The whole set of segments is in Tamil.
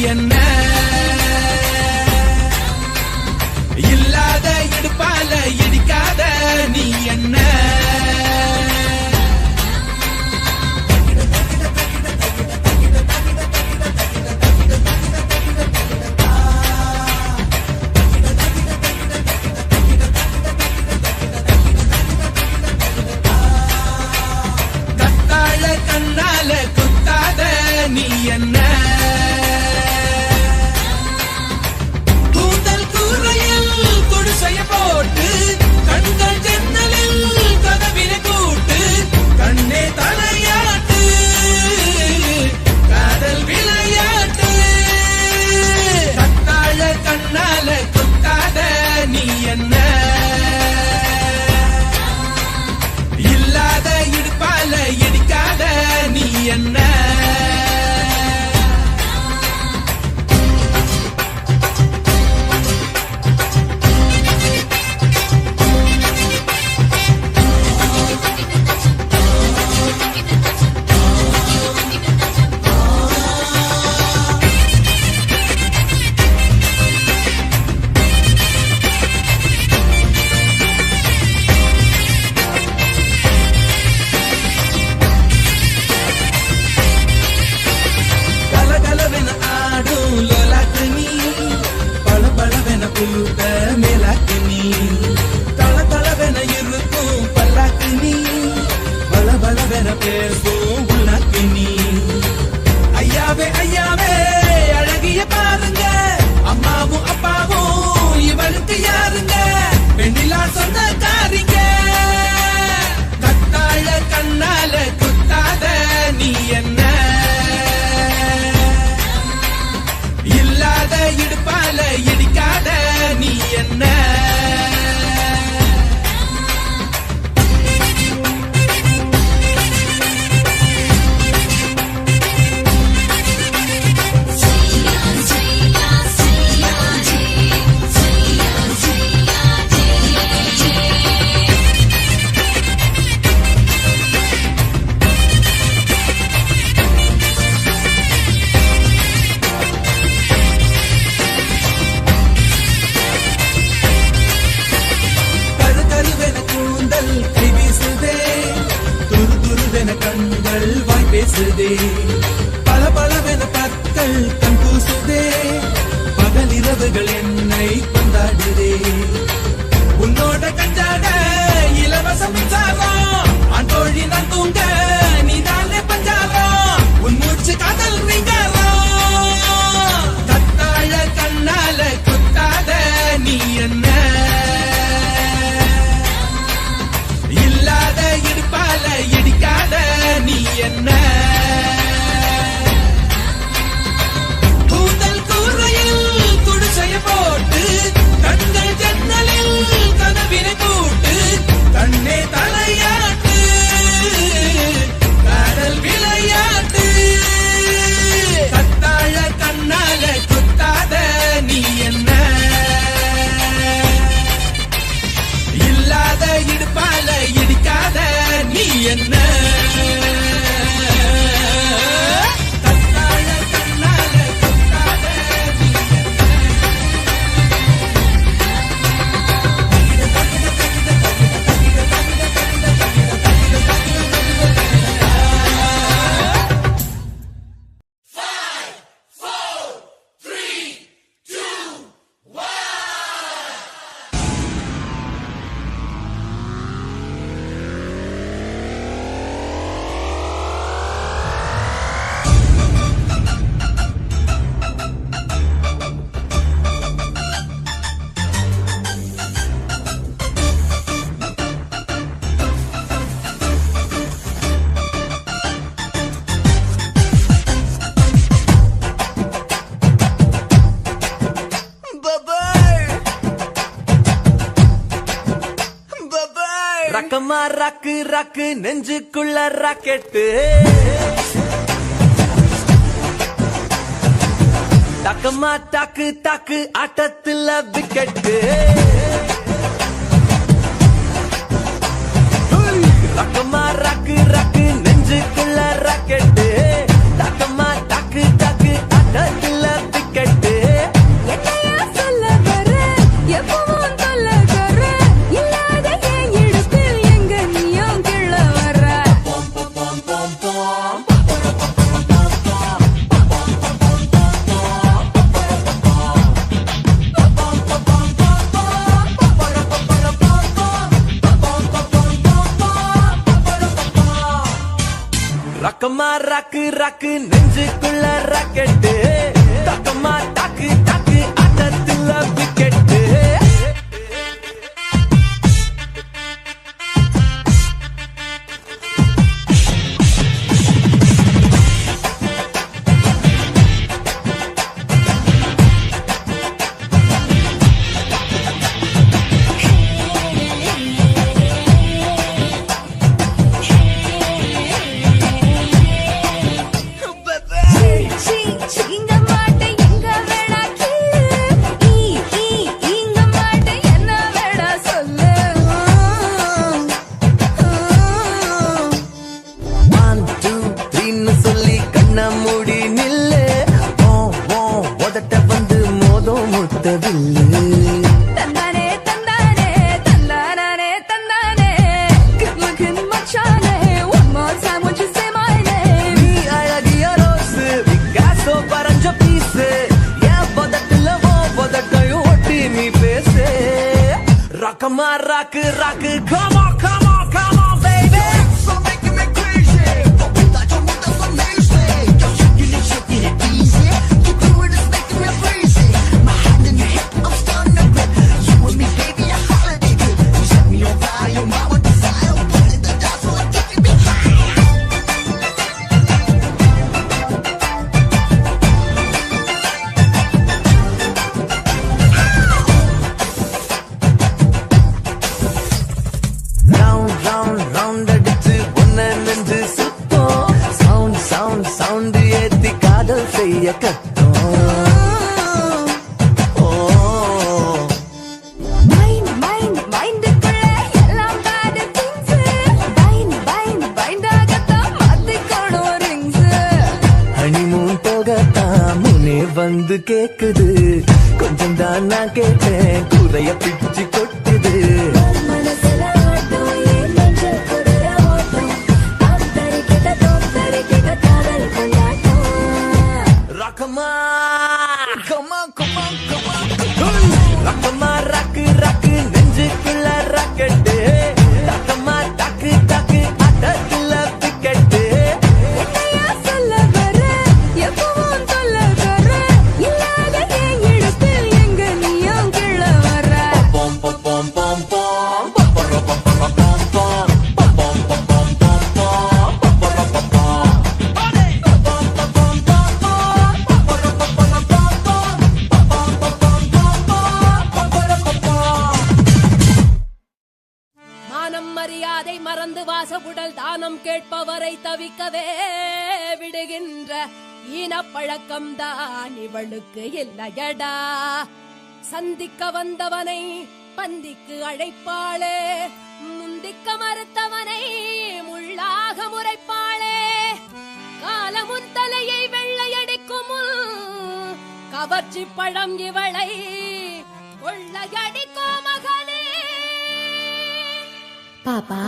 என்ன இல்லாத இடுப்பால இடிக்காத நீ என்ன கத்தாழ கண்ணால குத்தாத நீ என்ன போட்டு கண்கள் ஜன்னலில் கதவினை கூட்டு கண்ணே தலையாட்டு காதல் விளையாட்டு கத்தாழ கண்ணால குத்தாத நீ என்ன இல்லாத இடுப்பால இடிக்காத நீ என்ன மேலாக்கு நீ தள தளவென இருக்கும் பல்லாக்கு நீ பல பலவென பேசும் உள்ளாக்கு நீ ஐயாவே ஐயாவே அழகிய பாருங்க அம்மாவும் அப்பாவும் இவளுக்கு யாருங்க பெண்ணிலா சொந்தக்காரிங்க கத்தாழ கண்ணால குத்தாத நீ என்ன இல்லாத இடுப்பால இடிக்காத நீ என்ன கண்கள் வாய் பேசுதே பல பலவென பற்கள் கண் பூசுதே பகல் இரவுகள் என்னை கொண்டாடுதே உன்னோட கஞ்சாட இலவச மின்சாரம் அன்றோழி நான் தூங்க நீதானே பஞ்சாரம் உன் மூச்சு காதல் ரீங்காரம் கத்தாழ கண்ணால குத்தாத நீ என்ன இல்லாத இடுப்பால இடிக்காத நீ என்ன கூந்தல் கூரையில் குடிசைய போட்டு கண்கள் ஜன்னலில் கதவினை கூட்டு கண்ணே தலையாட்டு காதல் விளையாட்டு கத்தாழ கண்ணால குத்தாத நீ என்ன இல்லாத இடுப்பால இடிக்காத நீ என்ன கத்தாழ கண்ணால குத்தாத நீ ரக்கமா ரக்கு ரக்கு நெஞ்சுக்குள்ள ராக்கெட்டு டக்கமா டாக்கு டாக்கு ஆட்டத்துல விக்கெட்டு ரக்கமா ரக்கு ரக்கு நெஞ்சுக்குள்ள ராக்கெட்டு டக்கமா டாக்கு டாக்கு ஆட்டத்துல ரக்கமா ராக்கு ராக்கு நெஞ்சுக்குள்ள ராக்கெட்டு தக்கமா டாக்கு டாக்கு ஆட்டத்துல விக்கெட்டு மூடி நில்லு உதட்ட வந்து மோதம் முத்தவில்லு தந்தானே தந்தானே தந்தானே தந்தானே கிட்லுக்கின் மச்சானே one more time would you say my name நீ அழகிய ரோஸு விகாசோ பறஞ்ச பீஸு என் பதட்டுல பதட்டையும் ஒட்டி நீ பேசு ரக்கமா ராக்கு ராக்கு come on come on come on baby so making me crazy without your mouth that's amazing you're shaking it easy you do it is making me crazy my hand in your hip I'm starting to grip you and me baby a holiday trip you set me on fire your mind with desire put it the dance so I'm taking me round round round அடிச்சு ஒன்ன நெஞ்சு சுத்தம் sound sound sound ஏத்தி காதல் செய்ய கத்தோம் மைண்ட் மைண்ட் மைண்டுக்குள்ள எல்லாம் bad things பைண்ட் பைண்ட் பைண்டாகத்தான் மாத்திக்கணும் rings ஹனிமூன் போகத்தான் முனே வந்து கேக்குது கொஞ்சம் தான் நான் கேட்டேன் குறைய பிச்சு கொட்டுது மனசுல ஆட்டம் ஏன் நெஞ்சில் குதிரை ஓட்டம் தரிக்கிட்ட காதல் கொண்டாட்டம் ரக்கமா come on come on come on ரக்கமா ராக்கு ராக்கு நெஞ்சுக்குள்ள ராக்கெட்டு தக்கமா டாக்கு டாக்கு ஆட்டத்துல விக்கெட்டு என்னையா சொல்ல வர எப்பவும் சொல்ல வர இல்லாத என் இடத்தில் எங்க நீயும் கிள்ள வர pom pom pom pom pom pom pom pom pom pom pom pom pom pom pom மானம் மரியாதை மறந்து வாசப்புடல் தானம் கேட்பவரை தவிக்கவே விடுகின்ற ஈனப்பழக்கம் தான் இவளுக்கு இல்லையடா சந்திக்க வந்தவனை பந்திக்கு அழைப்பாளே முந்திக்க மறுத்தவனை முள்ளாக முறைப்பாளே காலமுன் தலையை வெள்ளையடிக்கும் கவர்ச்சி பழம் இவளை கொள்ளையடிக்கோ மகனே பாப்பா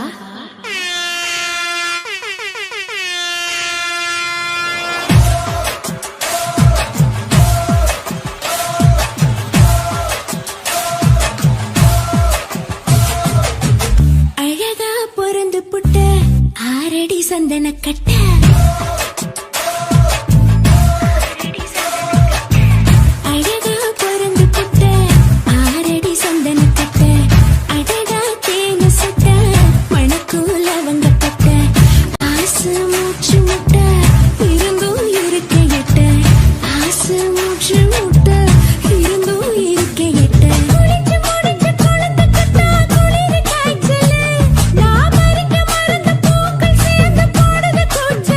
அழகா பொறந்து புட்ட ஆரடி சந்தன கட்ட அழகா பொறந்து புட்ட ஆரடி சந்தன கட்ட அடடா தேனு சட்ட மணக்கூல வங்கப்பட்ட ஆசை மூச்சு முட்ட இருந்தும் இருக்க எட்ட ஆசை மூச்சு முட்ட இருந்தும் இருக்க எட்ட குளிச்சு முடிச்சு குளத்து கட்டா குளிர் காய்ச்சலு நான் மறிக்க மறந்த பூக்கள் சேர்ந்து போடுது கொஞ்சம்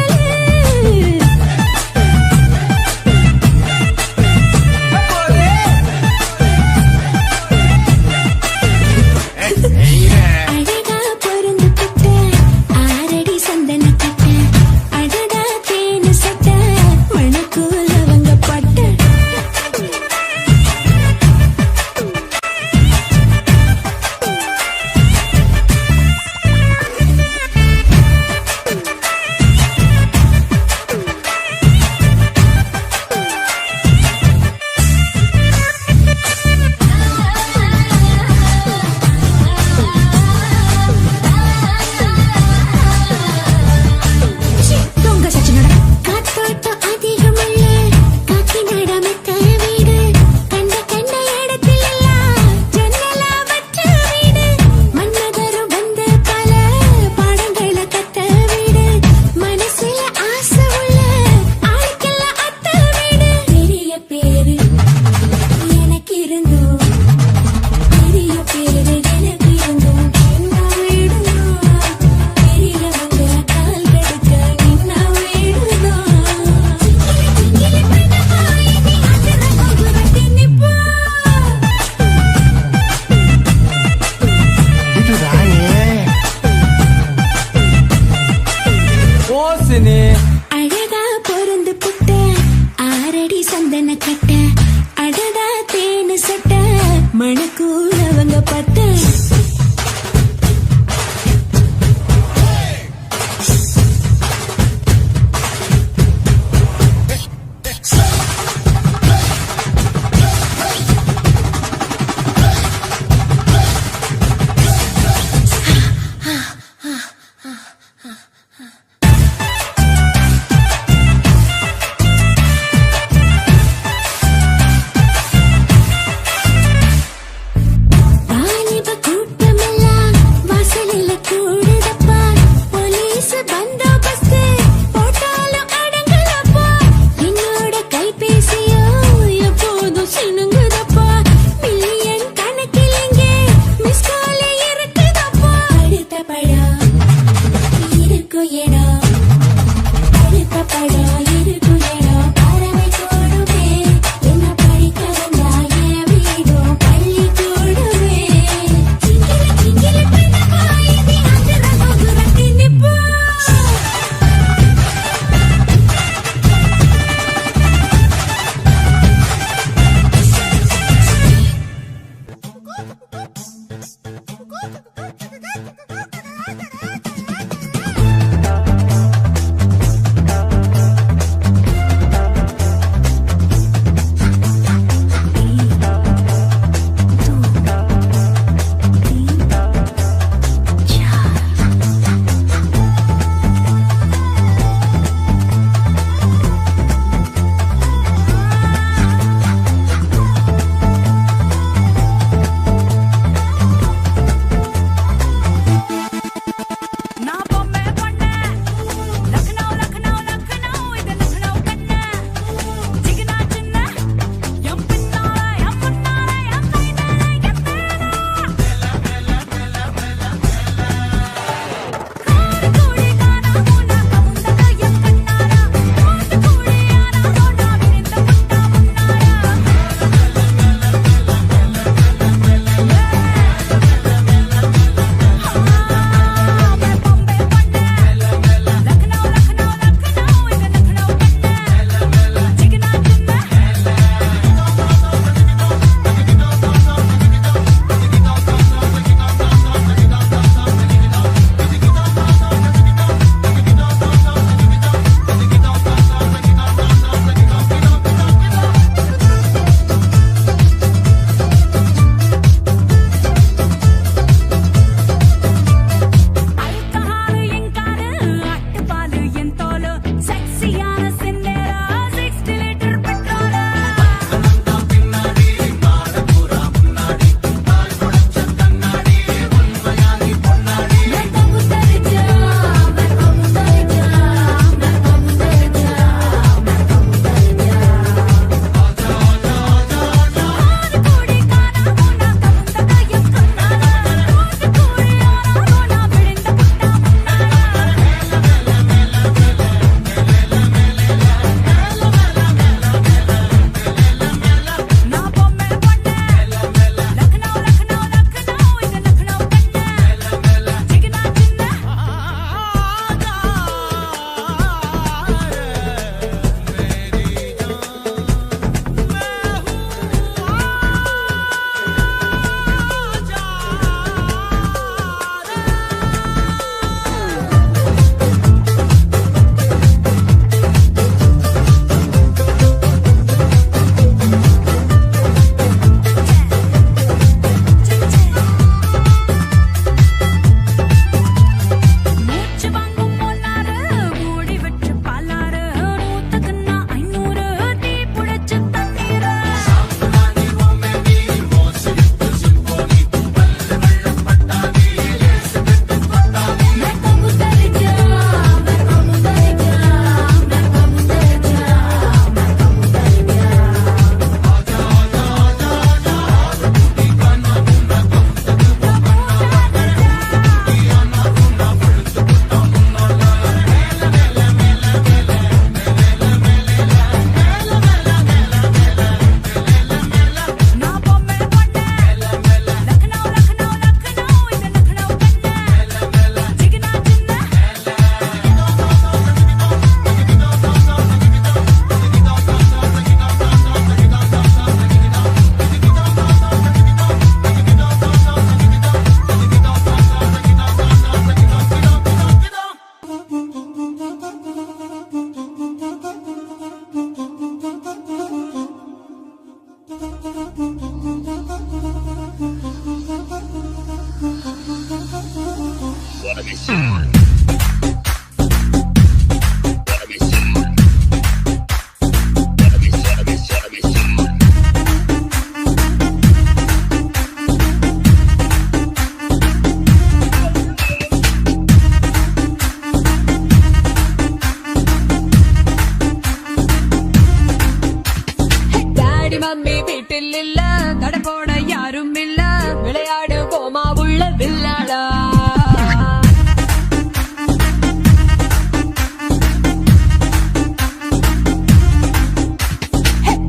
வீட்டில் இல்ல தட போட யாரும் இல்ல விளையாடு போமா உள்ள வில்லாடா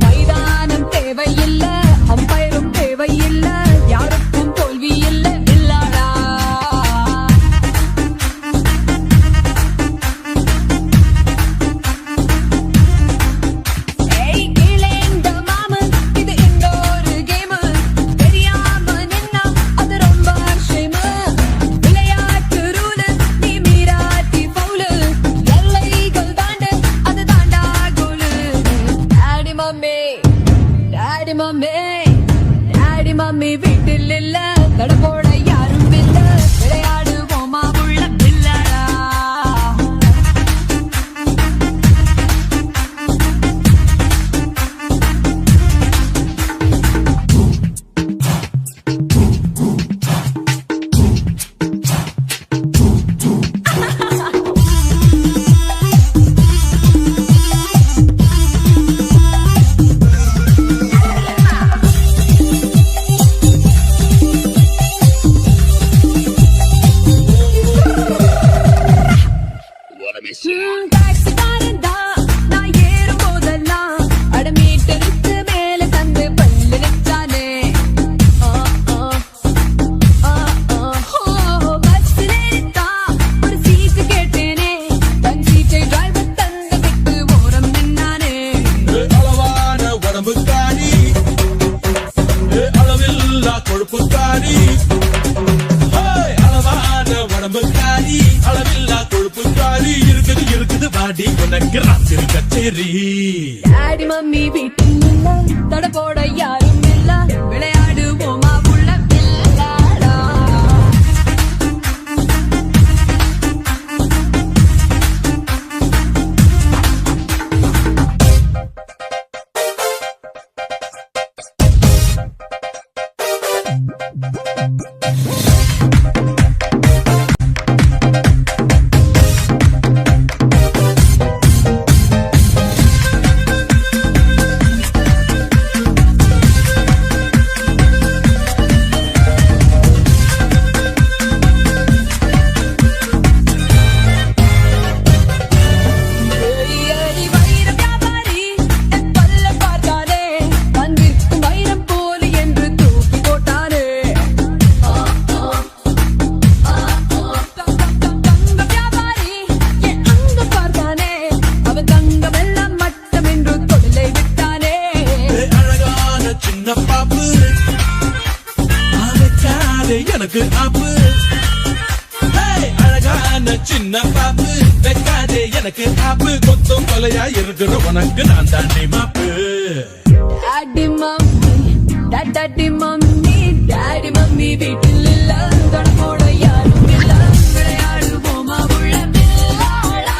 மைதானம் தேவையில்ல அம்பயரும் தேவையில்ல யாருக்கும் தோல்வி இல்ல வில்லாடா ஏய் கீழேந்த மாமு இது இன்னொரு கேம் தெரியாம நின்னா அது ரொம்ப ஷேம் விளையாட்டு ரூல் நீ மீறாட்டி பவுல் எல்லைகள் தாண்டு அது தாண்டா கோல் daddy mummy daddy mummy daddy mummy வீட்டில் இல்ல தட போட யாரும் இல்ல விளையாடு போமா உள்ள வில்லாடா டாக்ஸிக்காரன் தான் நான் ஏறும் போதெல்லாம் அட மீட்டருக்கு மேல தந்து பல்லு நிச்சானே பஸ்ல ஏறித்தா ஒரு சீட்டு கேட்டேனே தன் சீட்டை டிரைவர் தந்து விட்டு ஓரம் நின்னானே அளவான உடம்புக்காரி அளவில்லா கொழுப்புக்காரி அளவான உடம்புக்காரி அளவில்லா கொழுப்புக்காரி இருக்குது வாடி உனக்கு ராத்திரி கச்சேரி டாடி மம்மி வீட்டில் இல்ல தட போட யாரும் இல்ல விளையாடு போமா உள்ள வில்லாடா ஏய் வைர வியாபாரி என் பல்ல பார்த்தானே வந்திருக்கும் வைரம் போல என்று தூக்கி போட்டானே தங்க வியாபாரி என் அங்க பார்த்தானே அவன் தங்கமெல்லாம் மட்டம் என்று தொழிலை விட்டானே அழகான சின்ன பாப்பு வைக்காதே எனக்கு ஆப்பு அழகான சின்ன பாப்பு வைக்காதே எனக்கு ஆப்பு கொத்தும் கொலையா இருக்கிற உனக்கு நான் தாண்டி மாப்பு daddy mummy daddy mummy daddy mummy வீட்டில் இல்ல தட போட யாரும் இல்ல விளையாடு போமா உள்ள வில்லாடா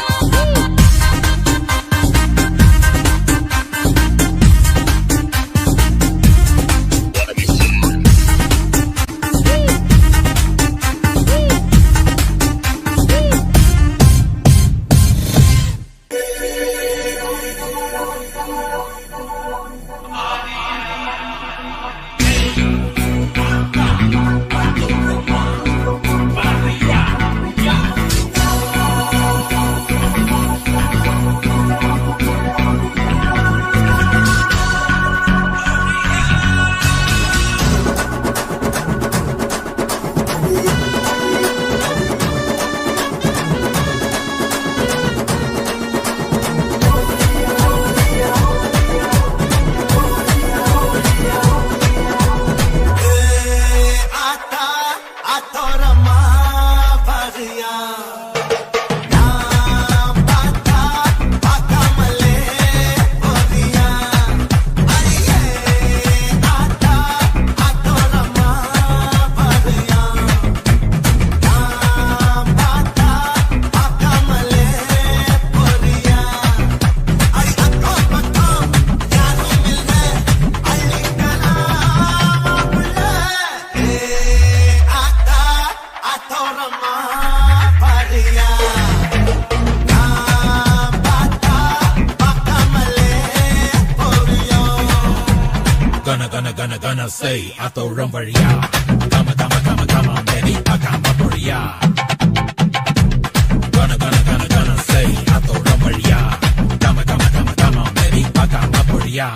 gonna say அத்தோழம் வழியா come on baby பார்க்காம பொழியா gonna say அத்தோழம் வழியா come on baby பார்க்காம பொழியா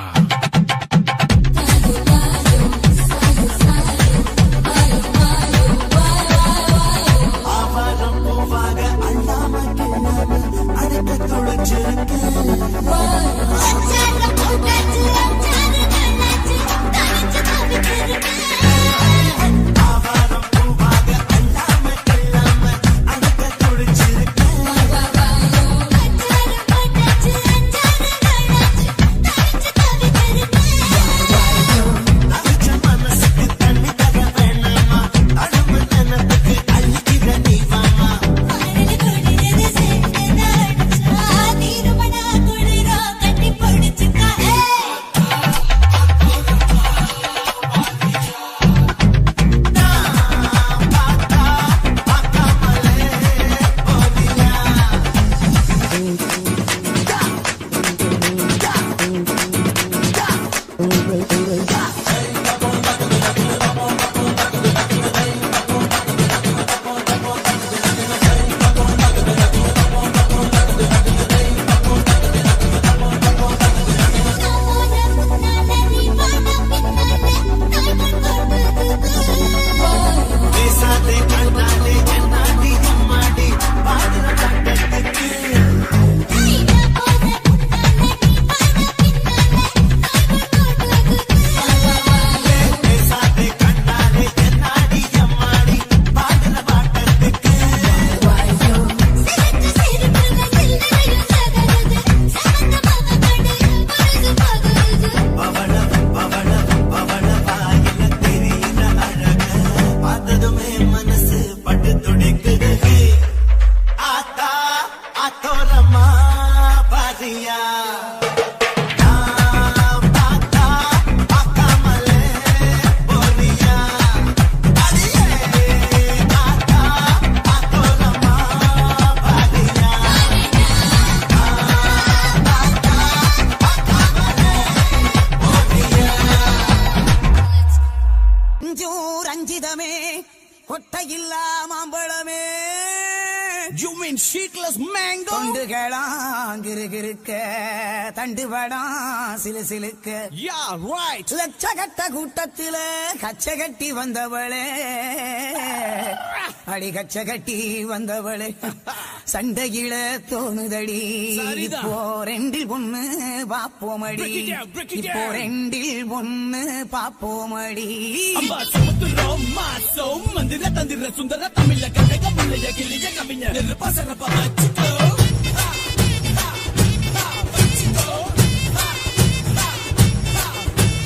ரஞ்சிதமே கொட்டையில்லா மாம்பழமே You mean sheetless mango? தொண்டுகளாங்கிருக்க தண்டுபடாம் சிலு சிலுக்க Yeah, right. லட்சகட்ட கூட்டத்தில கச்ச கட்டி வந்தவளே அடி கச்ச கட்டி வந்தவளே சண்டையில தோணுதடி சரிதான். இப்போ ரெண்டில் ஒண்ணு பாப்போமடி Break it down, break it இப்போ down. ரெண்டில் ஒண்ணு பாப்போமடி அம்மா சமுத்திரம் மாசம் மந்திர தந்திர சுந்தர தமிழ கதைக முள்ளைய கிளிய கவிஞர் பசரப்ப வச்சுக்கோ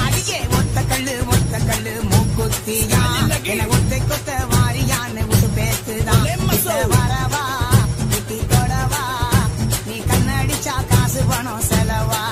அடியே ஒத்த கல்லு மூக்குத்தியா என ஒத்தை கொத்த வாரியான்னு விட்டு பேசுதான் கிட்ட வரவா கிட்டி தொடவா நீ கண்ணடிச்சா காசு பணம் செலவா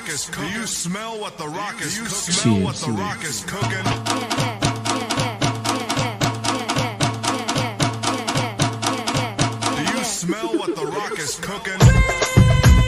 rock is cooking? Do you smell what the rock is cooking? Do you smell what the rock is cooking? Do you smell what the rock is cooking?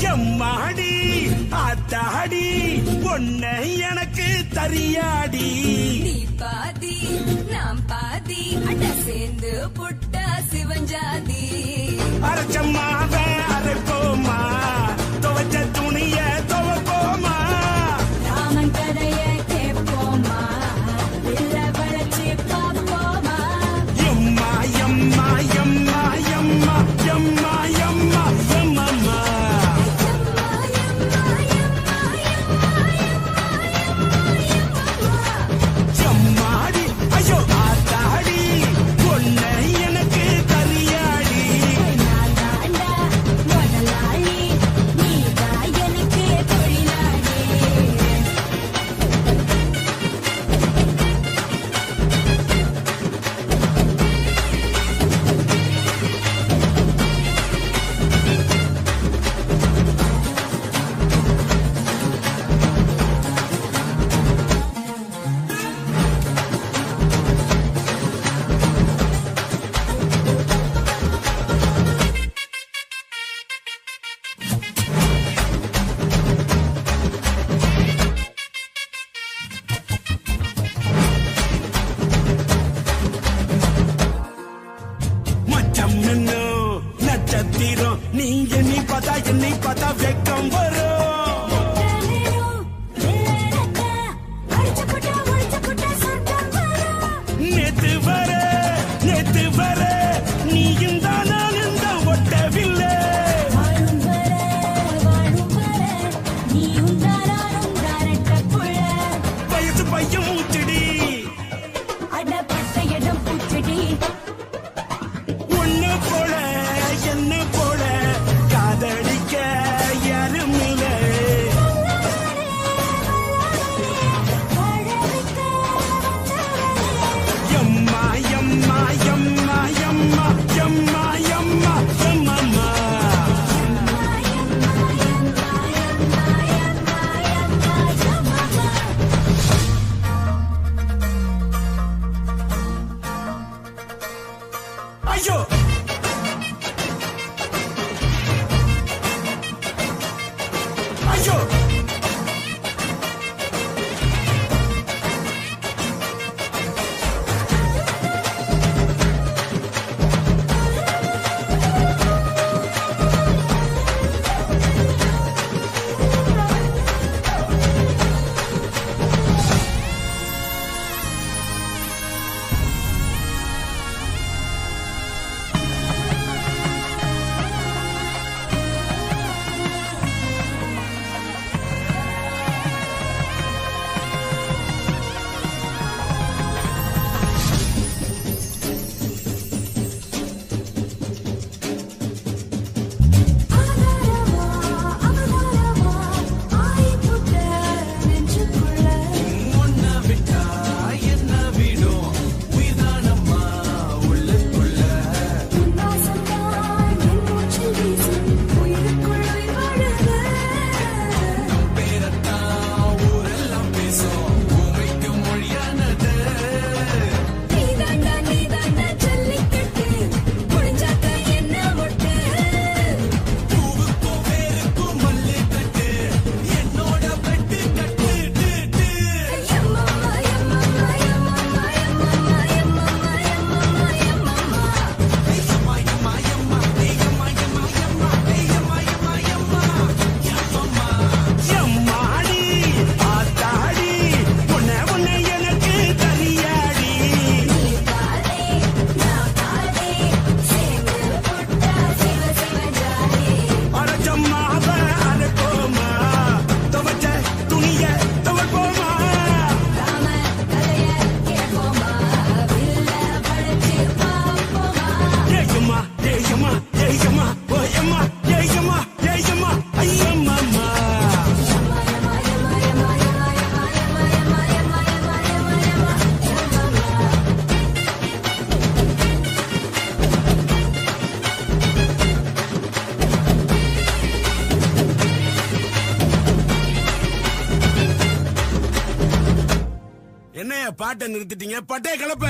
எம்மாடி ஆத்தாடி பொண்ணு எனக்கு தரியாடி நீ பாதி நாம் பாதி அட சேர்ந்து புட்டா சிவஞ்சாதி அரைச்சம்மாவ அரைப்போமா துவைச்ச துணிய துவைப்போமா ராமன் கதைய கேட்போமா இல்ல வளர்ச்சி பார்ப்போமா எம்மா எம்மா எம்மா எம்மா எம்மா எம்மா எம்மம்மா எம்மாடி ஐயோ ஆத்தாடி பொண்ணு எனக்கு தரியாடி நான் தாண்டா முதலாளி ஐயோ என்னைய பாட்டை நிறுத்திட்டீங்க பட்டே கிளப்ப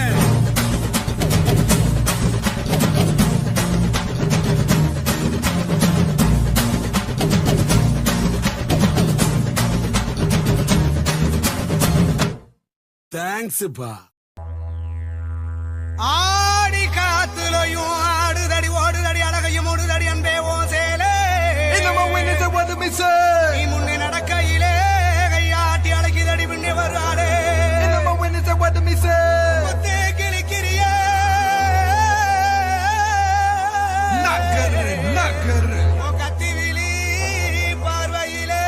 தேங்க்ஸ்ப்பா ஆடி காத்துலயும் ஆடுதடி ஓடுதடி அழகையும் ஓடுதடி அன்பே ஓ சேலே நீ முன்னே நடக்கையிலே கையாட்டி அழகிதடி முன்னே வருவாடே முத்தே கிளிக்கிறியே ஓ கத்திவிழி பார்வையிலே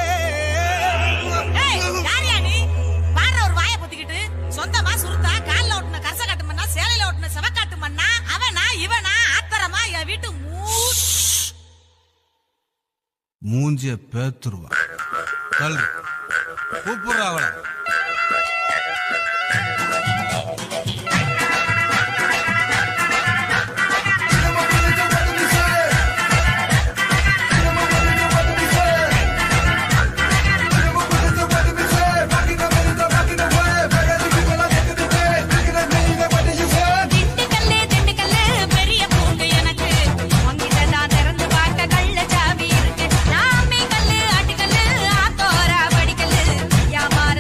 சொந்தமா சுருத்தா கால்ல ஓட்டுன கரச காட்டு மண்ணா சேலையில ஓட்டுன செவக்காட்டு மண்ணா அவனா இவனா ஆத்தரமா என் வீட்டு மூஞ்சிய பேத்துருவா கூப்பிடுறா அவளை யாமார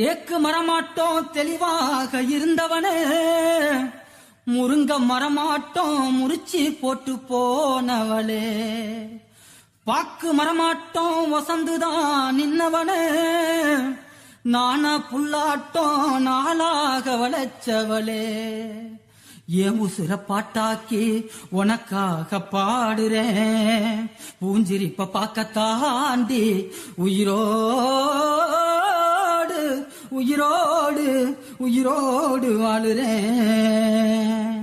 தேக்கு மரமாட்டோம் தெளிவாக இருந்தவனே முருங்க மரமாட்டோம் முறிச்சி போட்டு போனவளே பாக்கு மரமாட்டோம் வசந்துதான் நின்னவனே நானா புல்லாட்டோம் நாளாக வளைச்சவளே ஏன் உசுர பாட்டாக்கி உனக்காக பாடுறேன் பூஞ்சிரிப்ப பார்க்க தாண்டி உயிரோடு உயிரோடு உயிரோடு வாழுறேன்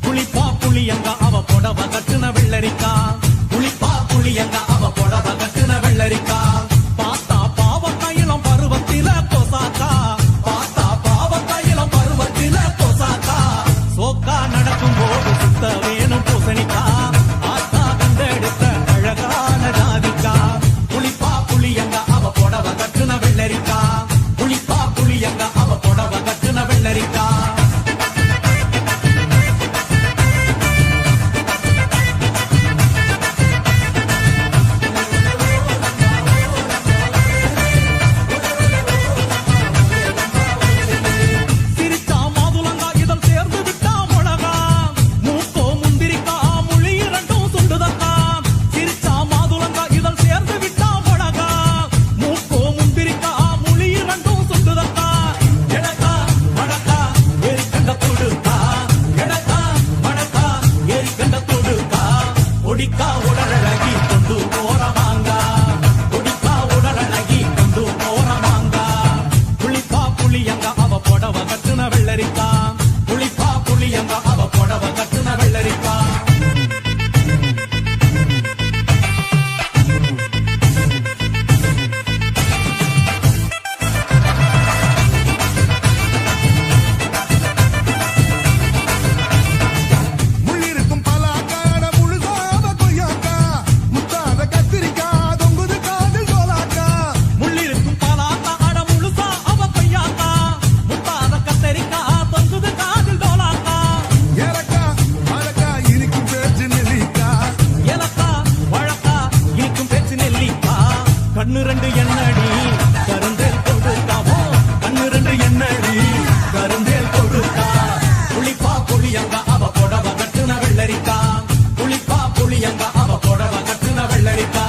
புளிப்பா புளியங்க அவ புடவ கட்டுன வெள்ளரிக்கா புளிப்பா புளியங்க அவ புடவ கட்டுன வெள்ளரிக்கா பார்த்தா பாவக்காயிலம் பருவத்தில கொசாக்கா பார்த்தா பாவக்காயிலம் பருவத்தில கொசாக்கா சோக்கா நடக்கும் போது சுத்த வேணும் பூசணிக்கா ஆத்தா கண்டெடுத்த அழகான ஜாதிக்கா புளிப்பா புளியங்க அவ புடவ கட்டுன வெள்ளரிக்கா புளிப்பா புளியங்க அவ புடவ கட்டுன வெள்ளரிக்கா கண்ணு ரெண்டு என்னடி கருந்தேல் கொடுக்காமோ கண்ணு ரெண்டு என்னடி கருந்தேல் கொடுக்கா புளிப்பா புளியங்க அவ புடவ கட்டுன வெள்ளரிக்கா புளிப்பா புளியங்க அவ புடவ கட்டுன வெள்ளரிக்கா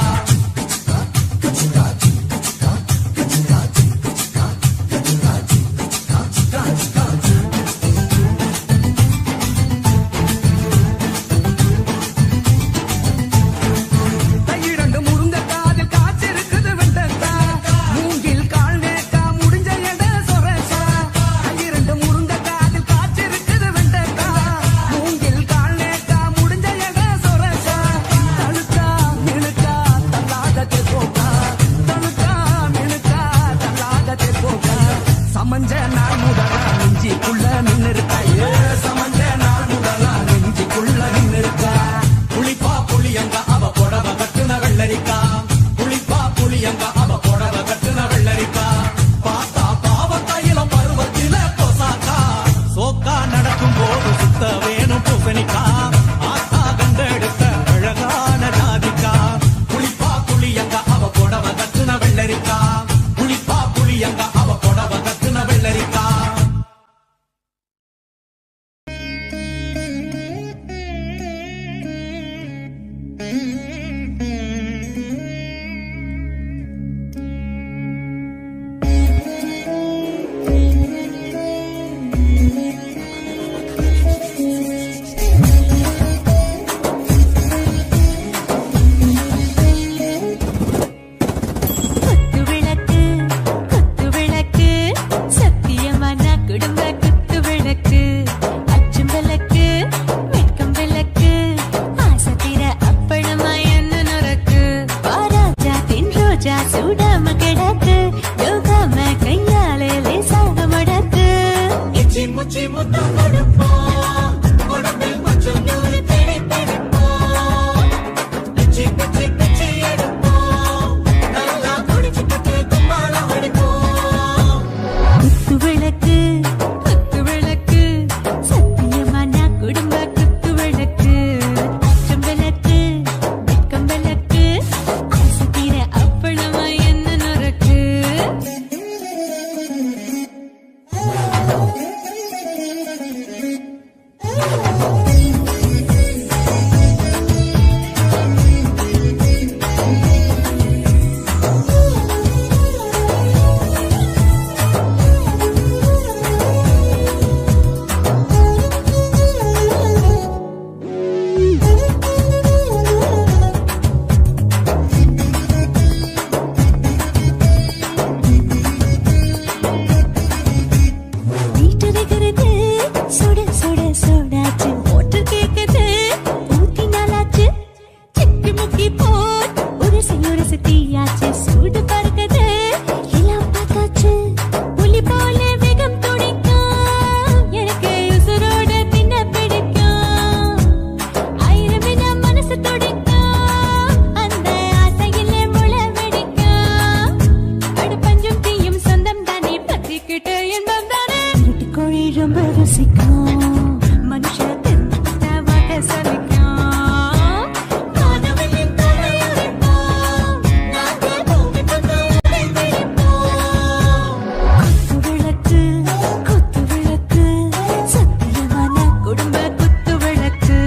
அப்பளம் சூடு பறக்குது எல்லாம் பார்த்தாச்சு புலி போல வேகம் துடிக்கும் எனக்கு உசுரோட தின்ன பிடிக்கும் ஆயிரம் வித மனசு துடிக்கும் அந்த ஆசையிலே முளை வெடிக்கும் அடுப்பஞ்சும் தீயும் சொந்தம் தானே பத்திக்கிட்டு இன்பம் தானே கோழி ரொம்ப ருசிக்கும் மனுஷ வாக்க சலிக்கும் காதவனின் தலையுரைப்போம் நாங்கள் பூமிக்கு குத்து விளக்கு சத்தியமான குடும்ப குத்து விளக்கு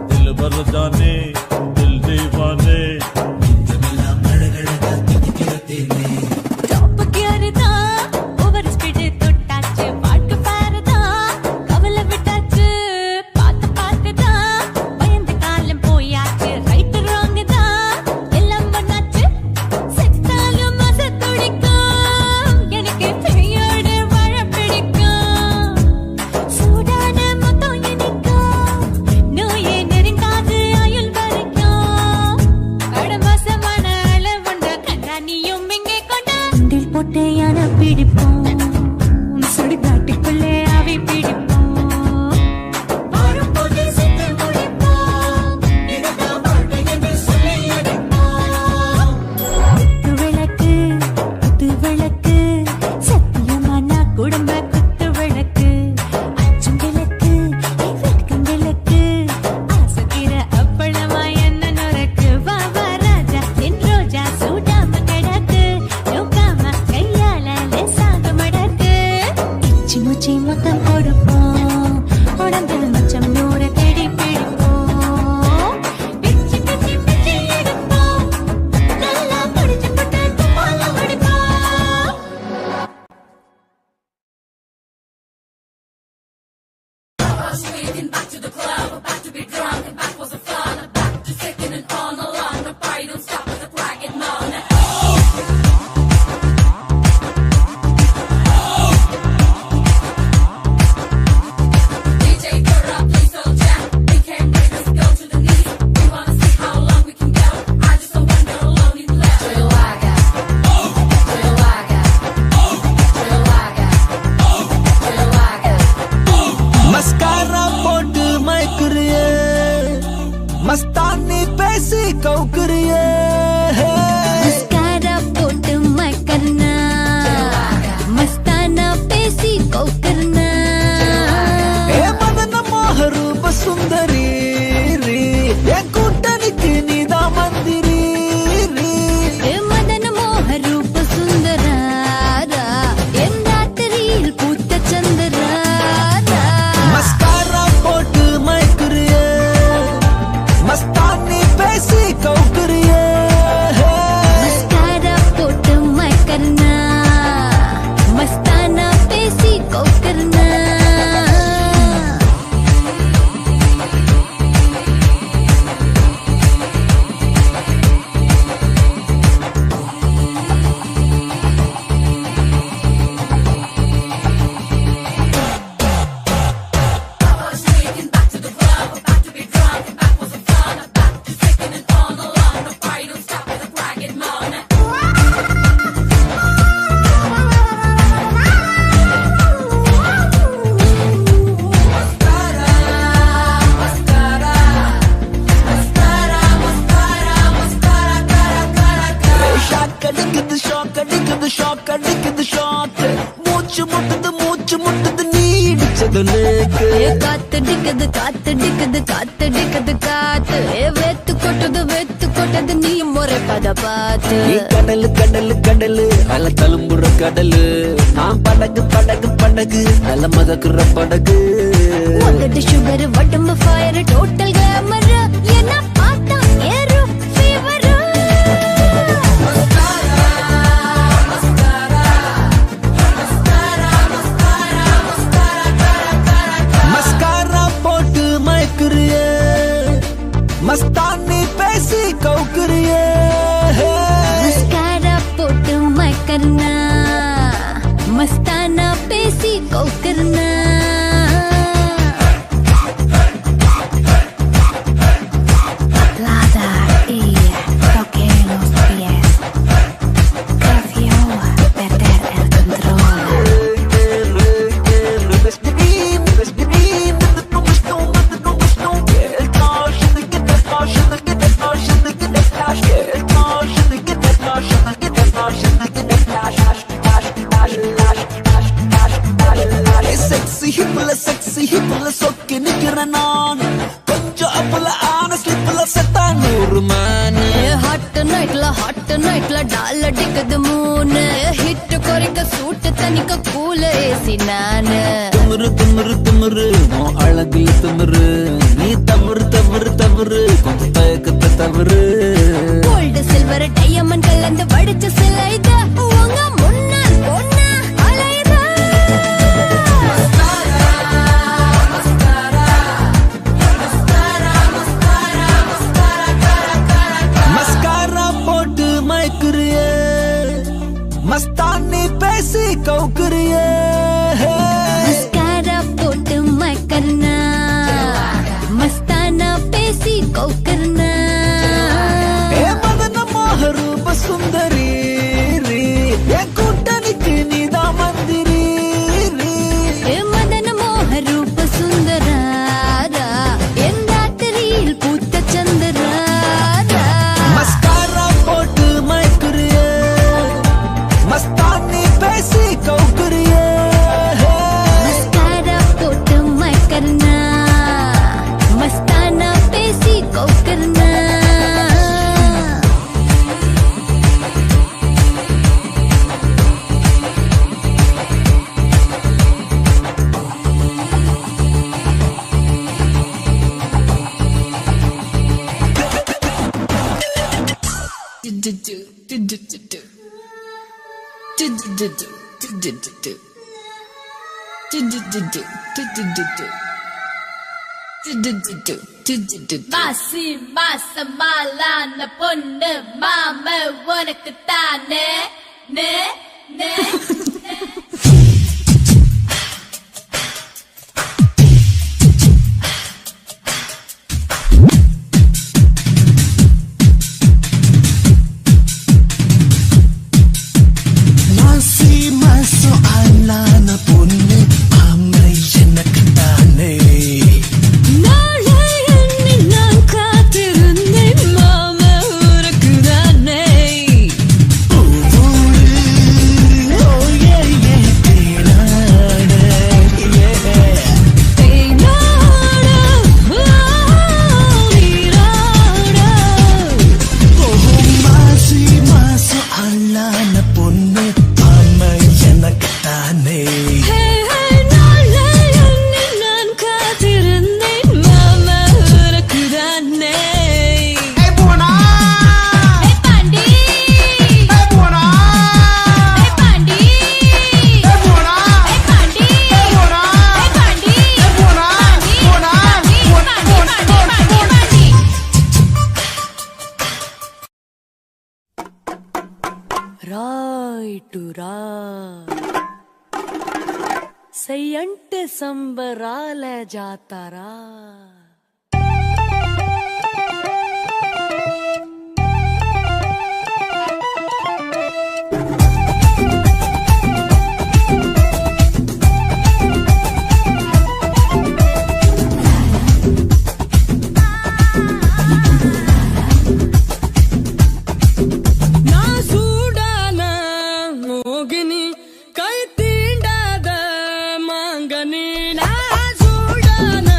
दिल भर जाने दिल दीवाने டாப் கியர்தா ஓவர் ஸ்பீட் தொட்டாச்சு வாழ்க்கை பாருதா கவலை விட்டாச்சு பார்த்துதா பயந்து காலம் போயாச்சு ரைட் ராங் தான் எல்லாம் பண்ணாச்சு செத்தாலும் மச துடிக்கும் எனக்கு பெரியோடு வாழ பிடிக்கும் சூடான மொத்தம் இனிக்கும் நோயே நெருங்காது ஆயுள் வரைக்கும் கடமசமான அளவுண்ட கண்ணானியும் இங்கே கொண்ட உண்டில் போட்டு யானை பிடிப்போம் சுடுகாட்டுக்குள்ளே அவை பிடிப்போம் வாழும்போது செத்து முடிப்போம் இதுதான் வாழ்க்கை என்று சொல்லி அடிப்போம் குத்து விளக்கு சத்தியமான குடும்ப குத்து விளக்கு அச்சும் விளக்கு வெட்கம் விளக்கு ஆசைக்கிற அப்பளமா என்ன நுறக்கு வா வா ராஜா என் ரோஜா சூடாம கிடக்கு நோக்காம கையால லேசாக மடக்கு இச்சி முச்சி மொத்தம் கொடுப்போம் உடம்பில் மச்சம் நூற தேடி பிடிப்போம் பிச்சி பிச்சி பிச்சி எடுப்போம் நல்லா படிச்சு போட்டு துப்பால முடிப்போம் மஸ்காரா போட்டு மயக்குறியே மஸ்தானி பேசி கவுக்குறியே மஸ்காரா போட்டு மக்கர்னா மஸ்தானா பேசி கௌக்கர்னா ஏ மதன மோக ரூப சுந்தரி என் கூட்டணிக்கு நீதான் மந்திரி மதன மோக ரூப சுந்தராரா என் ராத்திரியில் பூத்த சந்திராரா மஸ்காரா போட்டு மயக்குறியே மஸ்தானி பேசி கவுக்குறியே மஸ்காரா போட்டு மக்கர்னா மஸ்தானா பேசி கௌக்கர்னா ஷாக் அடிக்குது ஷாக் மூச்சு முட்டுது நீ இடிச்சது நேக்கு காத்தடிக்குது காத்தடிக்குது காத்து வெத்து கொட்டது நீ முறை பத பார்த்து நீ கடலு அல தழும்புற கடலு நான் படகு அல மதக்குற படகு உதடு சுகர் உடம்பு ஃபயர் டோட்டல் கிளாமர் என்ன பார்த்தா ஏறும் ஃபீவர் மஸ்காரா போட்டு மயக்குறியே மஸ்தானி பேசி கவுக்குறியே மஸ்காரா போட்டு மக்கர்னா மஸ்தானா பேசி கவுக்கர்னா செக்ஸி ஹிப்ல சொக்கி நிக்கிறேன் நான் கொஞ்சம் அப்பல ஆன ஸ்லிப்ல செத்தா 100 மேன் ஹாட் நைட்ல டால் அடிக்குது மூணு ஹிட் குறைக்க சூட்டு தனிக்க கூல ஏசி நானு திமிரு உன் அழகில் திமிரு நீ தவறு கொஞ்சம் தயக்கத்தை தவறு கோல்டு சில்வர் டைமண்ட் கலந்து வடிச்ச சிலைத உங்க முன்னால் பொண்ணா அலைதா மஸ்காரா போட்டு மயக்குறியே மஸ்தானி பேசி கவுக்குறியே மஸ்காரா போட்டு மக்கர்னா மஸ்தானா பேசி கவுக்கர்னா மதன மோக ரூப சுந்தரி என் கூட்டணிக்கு நீதான் மந்திரி மதன மோக ரூப சுந்தராரா என் ராத்திரியில் பூத்த சந்திராரா மஸ்காரா போட்டு மயக்குறியே மஸ்தானி பேசி கவுக்குறியே மஸ்காரா போட்டு மக்கர்னா மஸ்தானா பேசி கவுக்கர்னா மாசி மாசமாலான பொண்ணு மாம உனக்கு தானே நே நே மாசி மாசம் ஆளான பொண்ணு ஆமை எனக்கு தானே நாளை எண்ணி நான் காத்திருந்தேன் மாமா உனக்கு தானே மாசி மாசம் ஆளான பொண்ணு ஆமை எனக்கு தானே நாளை எண்ணி நான் காத்திருந்தேன் மாமா உனக்கு தானே பாண்டி பாண்டி రాయిటు రా సయ్యంటే సంబరాల జాతారా నా సూడాన మోగిని కై తీండాద మాంగని నా సూడాన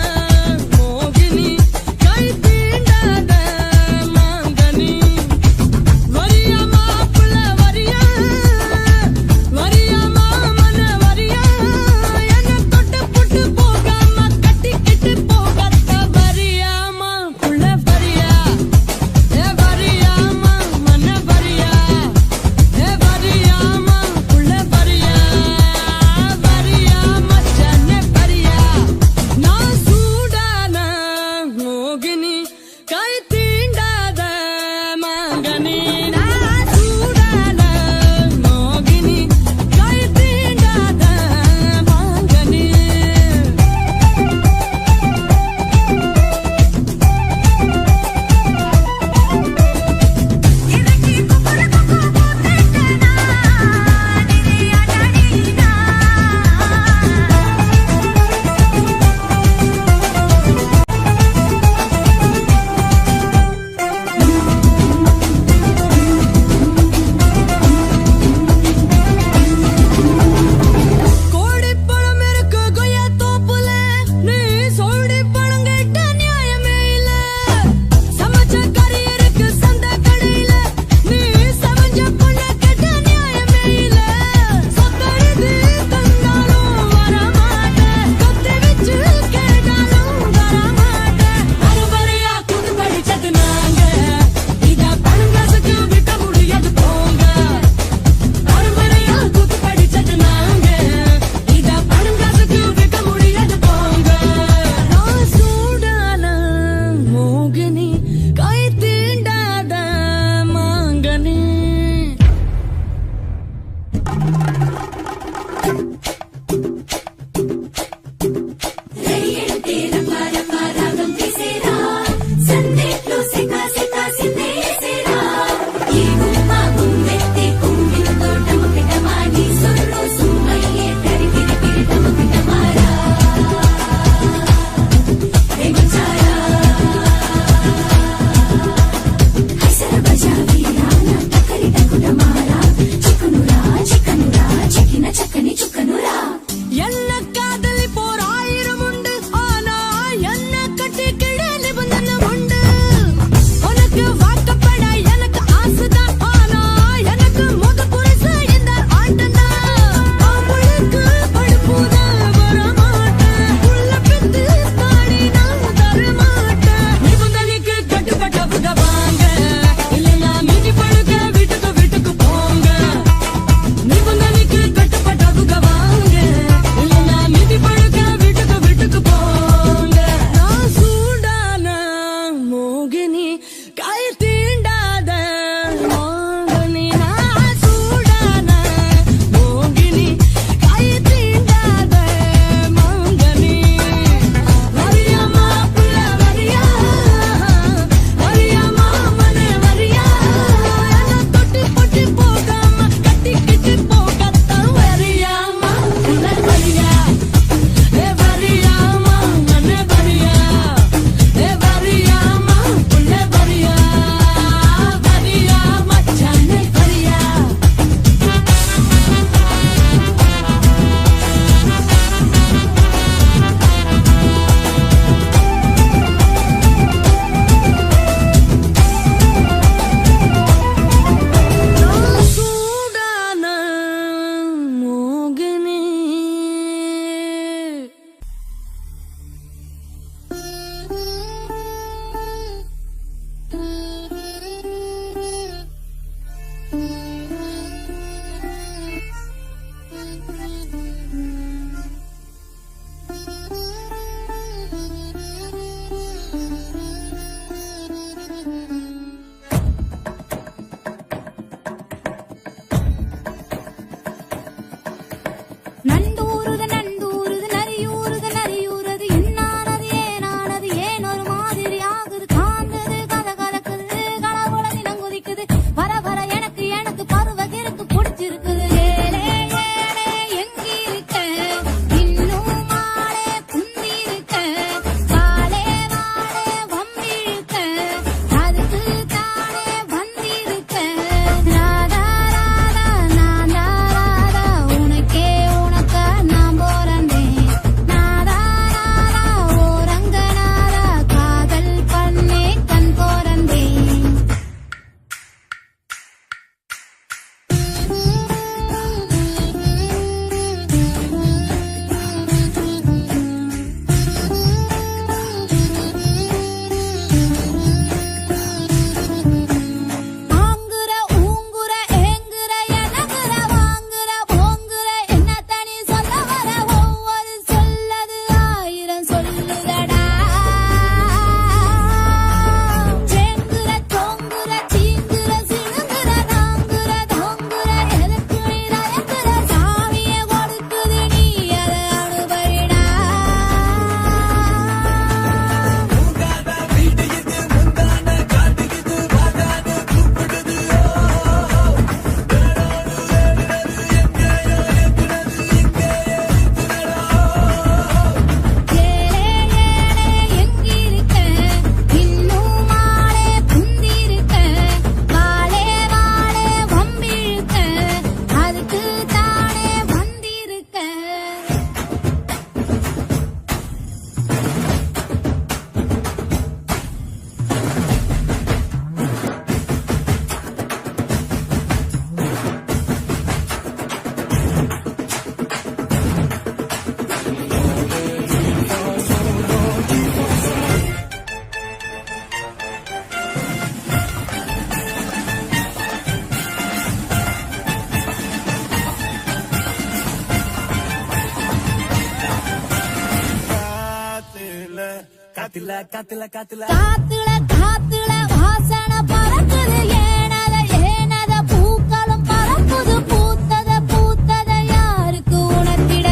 காத்துல காத்துல காத்துல காத்துல காத்துல வாசனை பறக்குது ஏனத ஏனத பூக்களும் பறக்குது பூத்தத பூத்தத யாருக்கு உணர்த்திட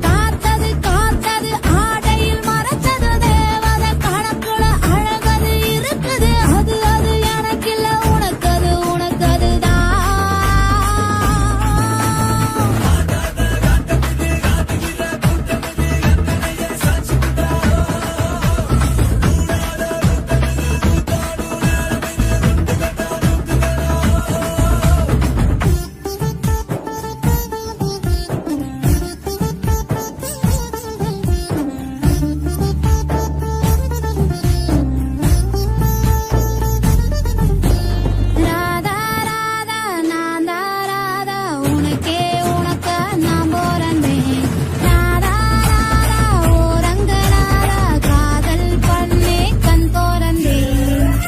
காத்தது காத்தது ஆடையில் மறைச்சது தேவத கணக்குல அழகது இருக்குது அது அது எனக்கில்ல உனக்கது உனக்கதுதான் ராதா ராதா நான்தா ராதா உனக்கே உனக்க நான் போறந்தேன் ராதா ராதா ஓரங்க ராதா காதல் பண்ணே கண் தோறந்தேன்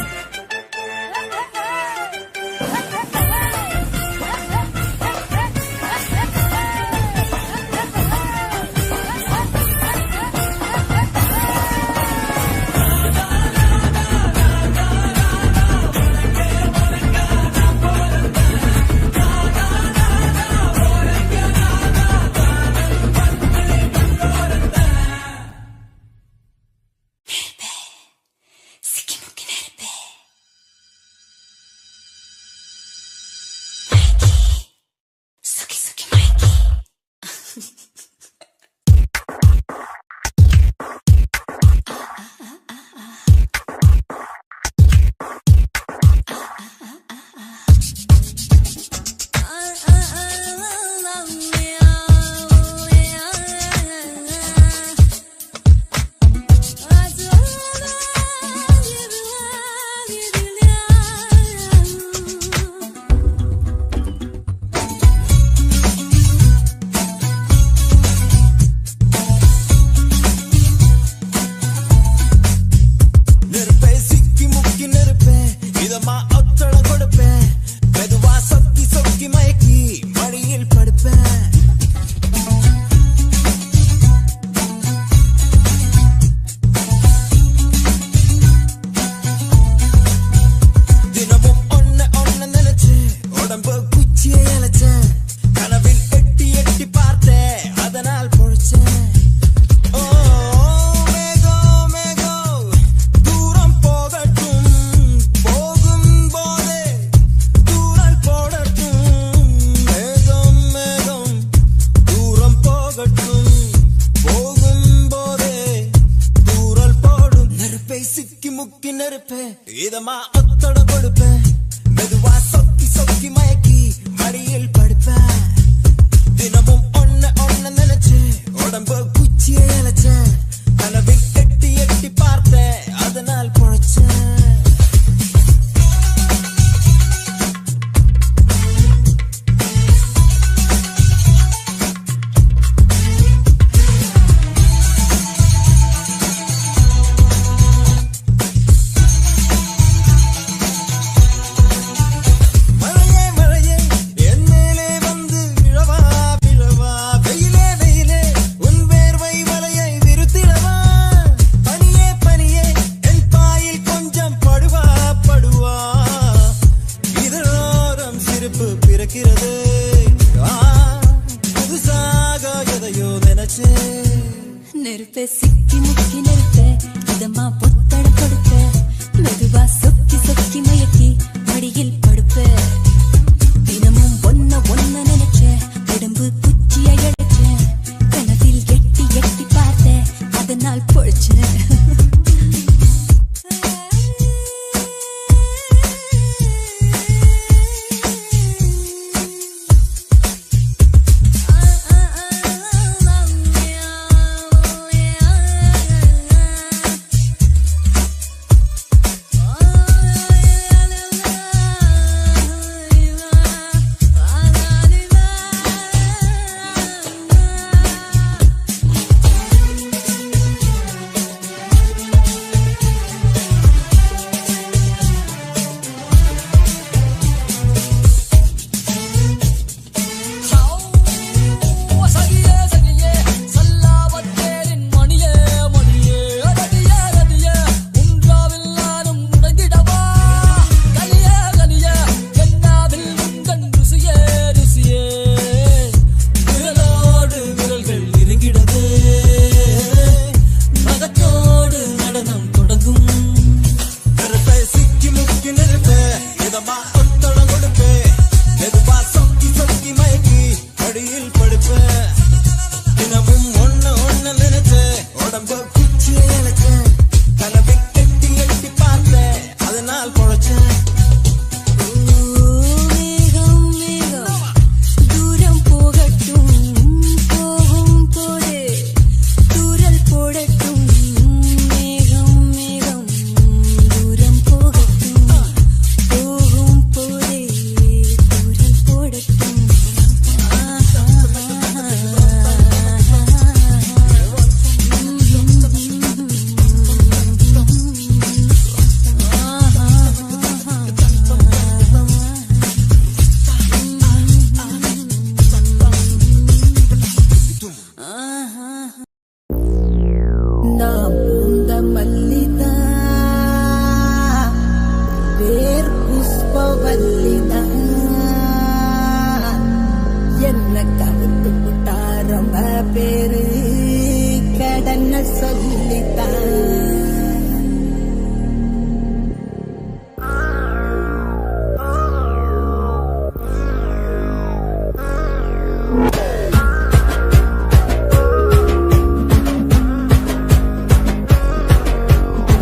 நெருப்பே சிக்கி முக்கி நெருப்பேன் இதமா ஒத்தட கொடுப்பேன் மெதுவா சொக்கி சொக்கி மயக்கி மடியில் படுப்பேன் தினமும் ஒன்ன ஒன்ன நினைச்சு உடம்பு குச்சியை அழைச்சேன் கனவில் எட்டி எட்டி பார்த்தேன் அதனால் பொழிச்சேன் ஓ மேகம் மேகம் தூரம் போகட்டும் போகும் போதே தூரல் போடட்டும் மேகம் மேகம் தூரம் போகட்டும் போகும் போதே தூரல் போடும் நெருப்பை சிக்கி முக்கி நெருப்பே இதமா ஒத்தட கொடுப்பேன் மெதுவா சொக்கி சொக்கி மயக்கி மடியில் படுப்பேன் தினமும் ஒன்ன ஒன்ன நினைச்சு உடம்பு குச்சியை அழைச்சேன் கனவில் எட்டி எட்டி பார்த்தேன் அதனால் பொழைச்சேன் மழையே மழையே என் மேலே வந்து விழவா விழவா வெயிலே வெயிலே உன் வேர்வை வலையை விருத்திடவா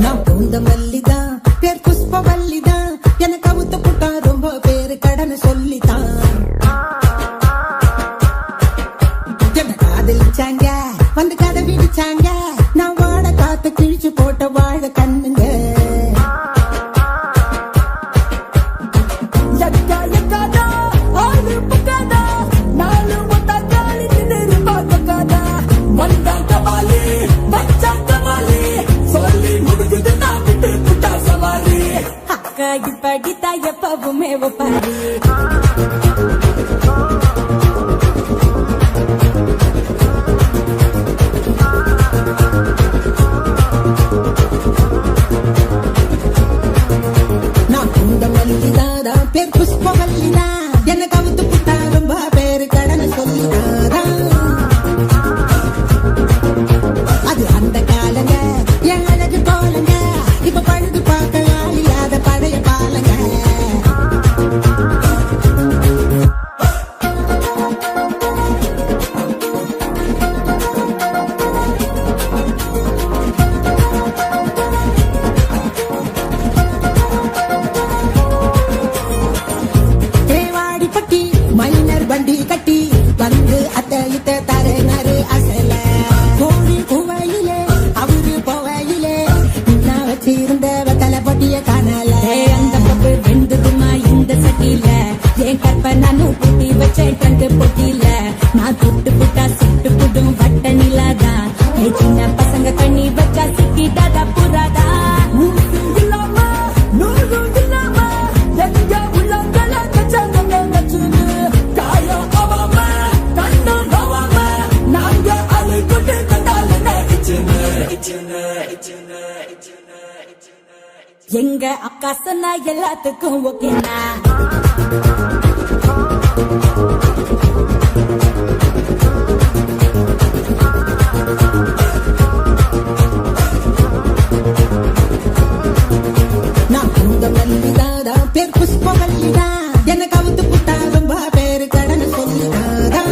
நான் பூந்த மல்லிதான் பேர் புஷ்பவல்லிதான் எனக்கு அவுத்து புட்டா ரொம்ப பேரு கடன் சொல்லிதான் என்ன காதலிச்சாங்க வந்து கதை விடிச்சாங்க நான் வாழ காத்து கிழிச்சு போட்ட வாழ கண்ணுங்க படித்தா எப்பவுமே ஒப்பாரி நான் பூந்த மல்லிதாதா பேர் புஷ்பவல்லிதா எனக்கு அவுத்து புட்டா ரொம்ப பேரு கடனை சொல்லிதாதா அது அந்த காலங்க என் அழகு போலங்க இப்ப பழுது பார்க்க ஆளியாத பழைய பாலங்க தேவாடி பட்டி மைனர் வண்டி கட்டி வந்து அத்த இத்த தரேனாரு அசல கோழி குவையிலே அவரு போவையிலே நான் வச்சிருந்த வெத்தலை பொட்டிய காணல அந்த பப்பு வெந்துதுமா இந்த சட்டியில என் கற்ப நானும் குட்டி வச்சேன் கண்டு பொட்டியில நான் தொட்டு புட்டா சுட்டு புடும் வட்ட நிலாதான் சின்ன பசங்க கண்ணி வச்சா சிக்கிட்டாதா புறாதா எங்க அக்கா சொன்னா எல்லாத்துக்கும் ஓகேனா நான் பூந்த மல்லிதாதா பேர் புஷ்பவல்லிதா எனக்கு அவுத்து புட்டா ரொம்ப பேரு கடனை சொல்லிதாதா